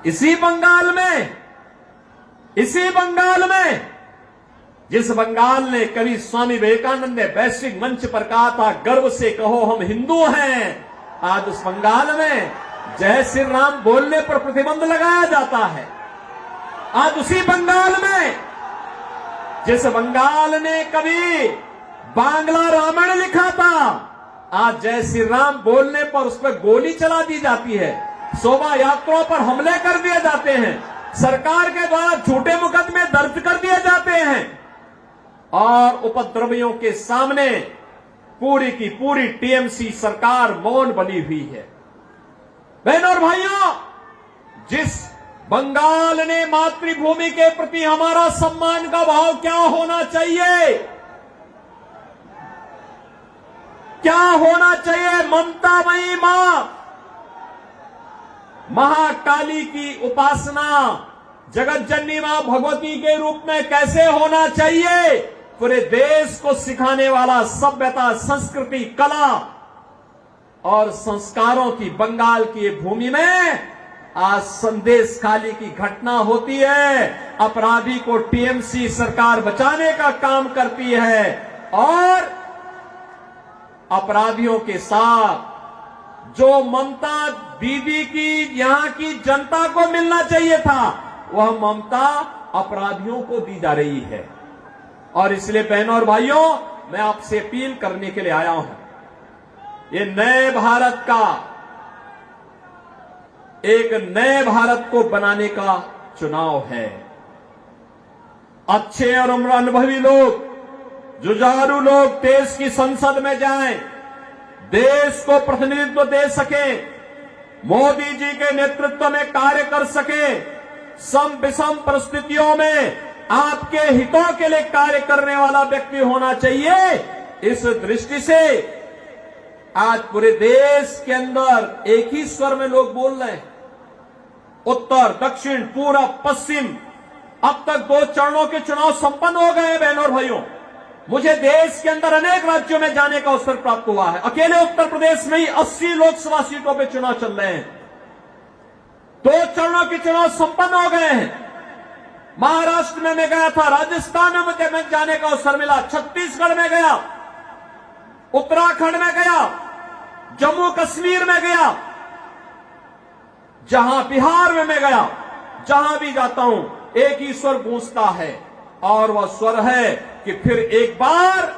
इसी बंगाल में जिस बंगाल ने कभी स्वामी विवेकानंद ने वैश्विक मंच पर कहा था, गर्व से कहो हम हिंदू हैं, आज उस बंगाल में जय श्री राम बोलने पर प्रतिबंध लगाया जाता है। आज उसी बंगाल में जिस बंगाल ने कभी बांग्ला रामायण लिखा था, आज जय श्री राम बोलने पर उस पर गोली चला दी जाती है, शोभा यात्राओं पर हमले कर दिए जाते हैं, सरकार के द्वारा झूठे मुकदमे दर्ज कर दिए जाते हैं और उपद्रवियों के सामने पूरी की पूरी टीएमसी सरकार मौन बनी हुई है। बहनों और भाइयों, जिस बंगाल ने मातृभूमि के प्रति हमारा सम्मान का भाव क्या होना चाहिए, क्या होना चाहिए, ममतामयी मां महाकाली की उपासना जगत जननी मां भगवती के रूप में कैसे होना चाहिए, पूरे देश को सिखाने वाला सभ्यता, संस्कृति, कला और संस्कारों की बंगाल की भूमि में आज संदेश खाली की घटना होती है। अपराधी को टीएमसी सरकार बचाने का काम करती है और अपराधियों के साथ जो ममता दीदी की यहां की जनता को मिलना चाहिए था, वह ममता अपराधियों को दी जा रही है। और इसलिए बहनों और भाइयों, मैं आपसे अपील करने के लिए आया हूं, ये नए भारत का, एक नए भारत को बनाने का चुनाव है। अच्छे और अनुभवी लोग, जुझारू लोग देश की संसद में जाएं, देश को प्रतिनिधित्व दे सके, मोदी जी के नेतृत्व में कार्य कर सके, सम विषम परिस्थितियों में आपके हितों के लिए कार्य करने वाला व्यक्ति होना चाहिए। इस दृष्टि से आज पूरे देश के अंदर एक ही स्वर में लोग बोल रहे हैं, उत्तर, दक्षिण, पूरब, पश्चिम। अब तक 2 चरणों के चुनाव संपन्न हो गए हैं बहनों और भाइयों। मुझे देश के अंदर अनेक राज्यों में जाने का अवसर प्राप्त हुआ है। अकेले उत्तर प्रदेश में ही 80 लोकसभा सीटों पे चुनाव चल रहे हैं। 2 चरणों के चुनाव संपन्न हो गए हैं। महाराष्ट्र में मैं गया था, राजस्थान में मुझे जाने का अवसर मिला, छत्तीसगढ़ में गया, उत्तराखंड में गया, जम्मू कश्मीर में गया, जहां बिहार में मैं गया, जहां भी जाता हूं एक ही स्वर गूंजता है और वह स्वर है कि फिर एक बार